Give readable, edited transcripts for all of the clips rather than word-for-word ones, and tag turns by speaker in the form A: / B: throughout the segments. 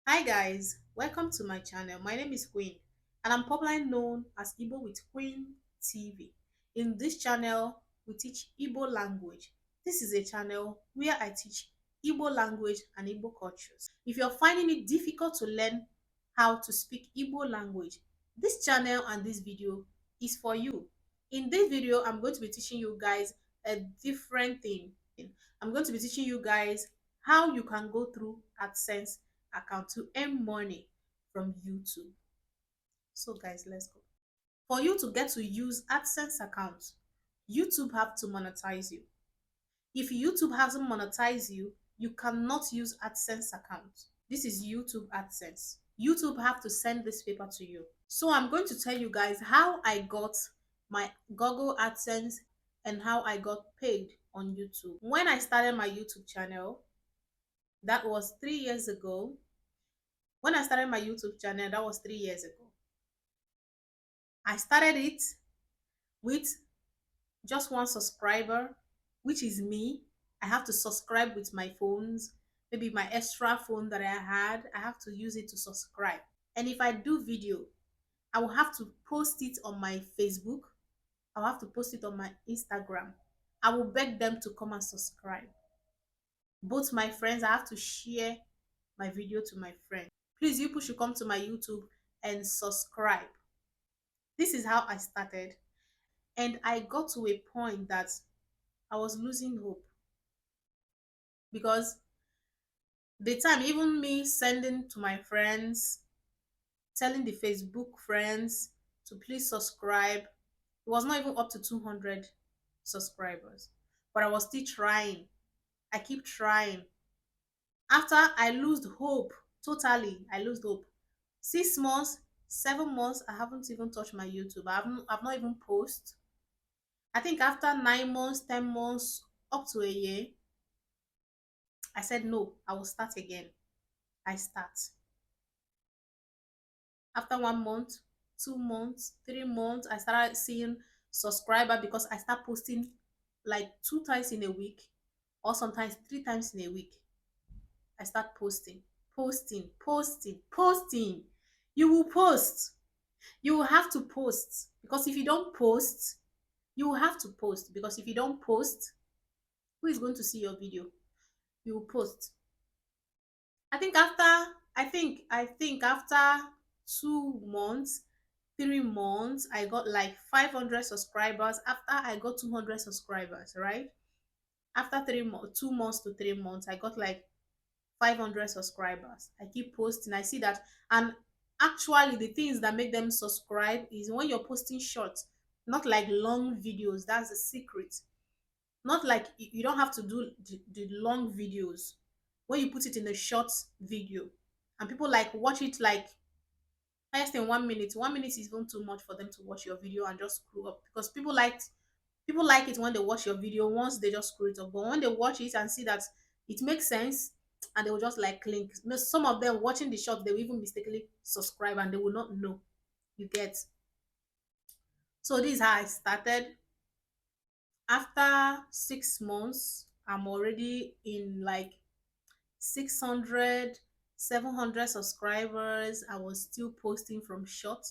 A: Hi guys, welcome to my channel. My name is Queen and I'm popularly known as Igbo with Queen TV. In this channel, we teach Igbo language. This is a channel where I teach Igbo language and Igbo cultures. If you're finding it difficult to learn how to speak Igbo language, this channel and this video is for you. In this video, I'm going to be teaching you guys a different thing. I'm going to be teaching you guys how you can go through AdSense account to earn money from YouTube. So guys, let's go. For you to get to use AdSense account, YouTube have to monetize you. If YouTube hasn't monetized you, you cannot use AdSense account. This is YouTube AdSense. YouTube have to send this paper to you. So I'm going to tell you guys how I got my Google AdSense and how I got paid on YouTube. When I started my YouTube channel, that was 3 years ago. When I started my YouTube channel, that was 3 years ago. I started it with just one subscriber, which is me. I have to subscribe with my phones, maybe my extra phone that I have to use it to subscribe. And if I do video, I will have to post it on my Facebook. I'll have to post it on my Instagram. I will beg them to come and subscribe. Both my friends, I have to share my video to my friends. Please, you people should come to my YouTube and subscribe. This is how I started. And I got to a point that I was losing hope because the time, even me sending to my friends, telling the Facebook friends to please subscribe, it was not even up to 200 subscribers. But I was still trying. I keep trying. After I lost hope, totally, I lost hope. 6 months, 7 months, I haven't even touched my YouTube. I've not even posted. I think after 9 months, 10 months, up to a year, I said no, I will start again. I start. After 1 month, 2 months, 3 months, I started seeing subscriber because I start posting like 2 times in a week or sometimes 3 times in a week. I start posting, posting, posting, posting. You will post. You will have to post because if you don't post, you will have to post because if you don't post, who is going to see your video? You will post. I think after 2 months, 3 months, I got like 500 subscribers. After I got 200 subscribers, right? After 2 months to 3 months, I got like 500 subscribers. I keep posting. I see that, and actually, the things that make them subscribe is when you're posting short, not like long videos. That's the secret. Not like you don't have to do the long videos. When you put it in a short video, and people like watch it like highest in 1 minute. 1 minute is even too much for them to watch your video and just screw up because people like it when they watch your video once they just screw it up. But when they watch it and see that it makes sense and they will just like clink. Some of them watching the short, they will even mistakenly subscribe and they will not know. You get. So this is how I started. After 6 months, I'm already in like 600, 700 subscribers. I was still posting from short.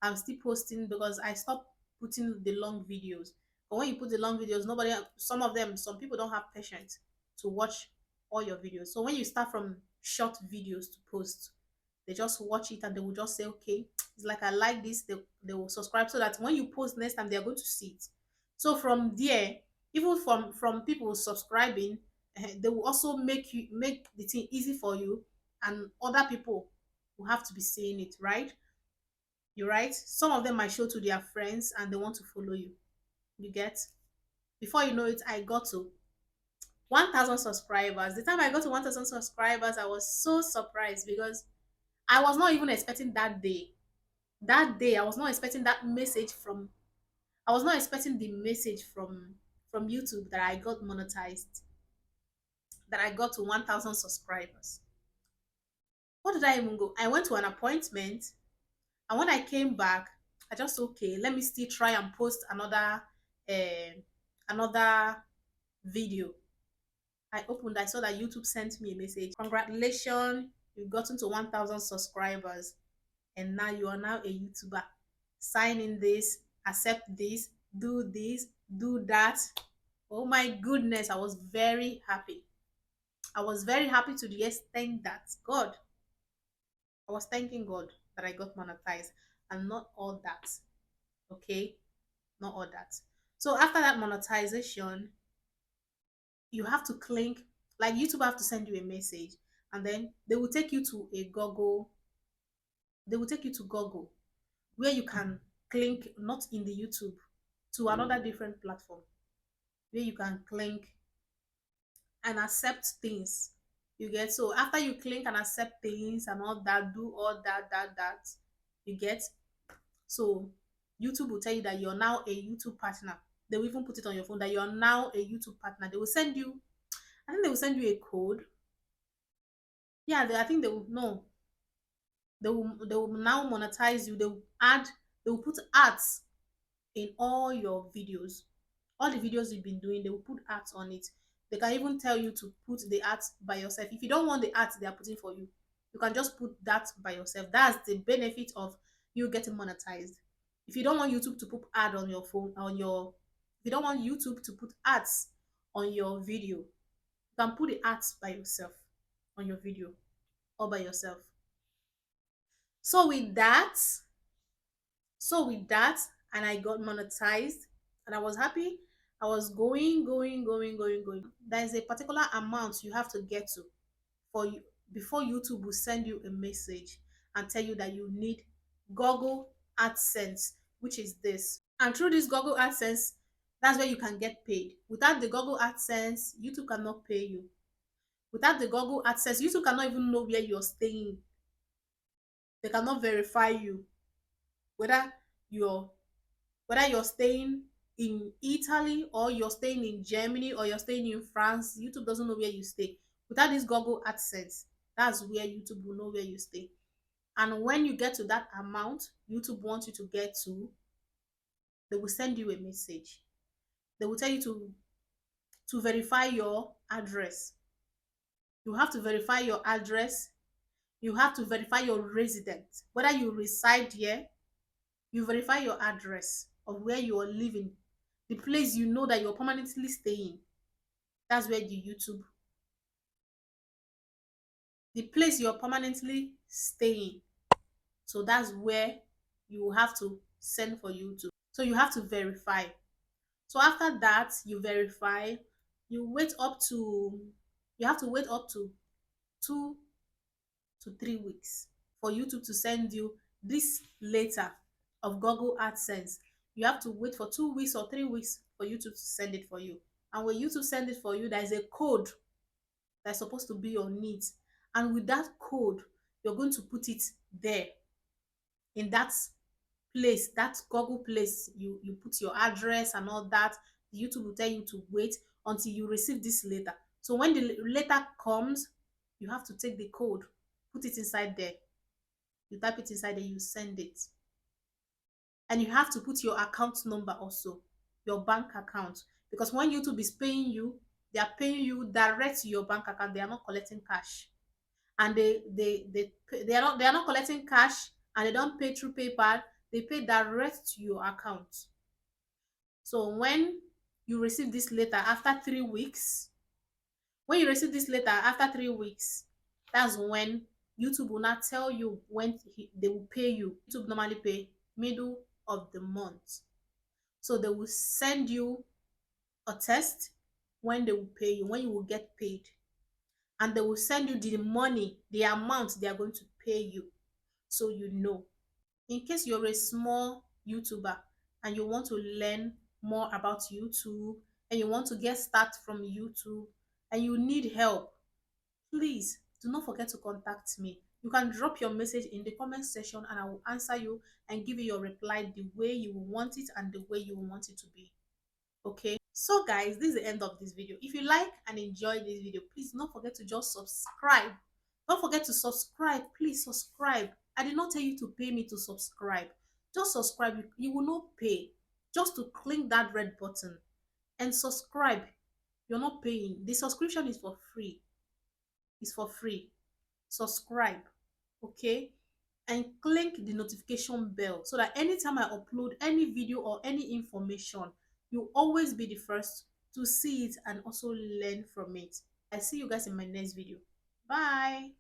A: I'm still posting because I stopped putting the long videos. But when you put the long videos, some people don't have patience to watch all your videos. So when you start from short videos to post, they just watch it and they will just say, okay, it's like I like this. They will subscribe so that when you post next time, they're going to see it. So from there, even from people subscribing, they will also make the thing easy for you, and other people will have to be seeing it, right? You right? Some of them might show to their friends and they want to follow you. You get? Before you know it, I got to 1,000 subscribers. The time I got to 1,000 subscribers, I was so surprised because I was not even expecting that day. That day, I was not expecting that message from. I was not expecting the message from YouTube that I got monetized, that I got to 1,000 subscribers. What did I even go? I went to an appointment, and when I came back, I just okay, let me still try and post another video. I opened, I saw that YouTube sent me a message. Congratulations, You've gotten to 1,000 subscribers, and now you are now a YouTuber. Sign in this, accept this, do that. Oh my goodness, I was very happy. I was very happy to the extent that I was thanking God that I got monetized, and not all that. Okay, not all that. So after that monetization, you have to click, like YouTube have to send you a message, and then they will take you to a Google. They will take you to Google where you can click, not in the YouTube, to another different platform where you can click and accept things. You get, so after you click and accept things and all that, do all that, you get. So YouTube will tell you that you're now a YouTube partner. They will even put it on your phone that you're now a YouTube partner. They will send you, I think they will send you a code. Yeah, I think they will, no, they will now monetize you. They will add, they will put ads in all your videos. All the videos you've been doing, they will put ads on it. They can even tell you to put the ads by yourself. If you don't want the ads they are putting for you, you can just put that by yourself. That's the benefit of you getting monetized. If you don't want YouTube to put ad on your phone, on your, if you don't want YouTube to put ads on your video, you can put the ads by yourself on your video, all by yourself. So with that, so with that, and I got monetized, and I was happy. I was going. There's a particular amount you have to get to for you before YouTube will send you a message and tell you that you need Google Adsense, which is this. And through this Google Adsense, that's where you can get paid. Without the Google Adsense, YouTube cannot pay you. Without the Google Adsense, YouTube cannot even know where you're staying. They cannot verify you, whether you're whether you're staying in Italy or you're staying in Germany or you're staying in France. YouTube doesn't know where you stay. Without this Google AdSense, that's where YouTube will know where you stay. And when you get to that amount YouTube wants you to get to, they will send you a message. They will tell you to verify your address. You have to verify your address. You have to verify your residence, whether you reside here. You verify your address of where you are living, the place you know that you're permanently staying. That's where the place you're permanently staying. So that's where you have to send for YouTube. So you have to verify. So after that, you verify, you wait up to, you have to wait up to 2 to 3 weeks for YouTube to send you this letter of Google AdSense. You have to wait for 2 weeks or 3 weeks for YouTube to send it for you. And when YouTube send it for you, there is a code that's supposed to be on it. And with that code, you're going to put it there in that place, that Google place. You put your address and all that. YouTube will tell you to wait until you receive this letter. So when the letter comes, you have to take the code, put it inside there. You type it inside there, you send it. And you have to put your account number also, your bank account. Because when YouTube is paying you, they are paying you direct to your bank account. They are not collecting cash. And they are not collecting cash, and they don't pay through PayPal. They pay direct to your account. So you receive this letter after 3 weeks, when you receive this letter after 3 weeks, that's when YouTube will not tell you when they will pay you. YouTube normally pay middle of the month. So they will send you a test when they will pay you, when you will get paid. And they will send you the money, the amount they are going to pay you. So you know. In case you're a small YouTuber and you want to learn more about YouTube and you want to get started from YouTube and you need help, please do not forget to contact me. You can drop your message in the comment section and I will answer you and give you your reply the way you want it and the way you want it to be. Okay, so guys, this is the end of this video. If you like and enjoy this video, please don't forget to just subscribe. Don't forget to subscribe. Please subscribe. I did not tell you to pay me to subscribe. Just subscribe. You will not pay. Just to click that red button and subscribe. You're not paying. The subscription is for free. It's for free. subscribe, okay, and click the notification bell so that anytime I upload any video or any information, you always be the first to see it and also learn from it. I see you guys in my next video. Bye.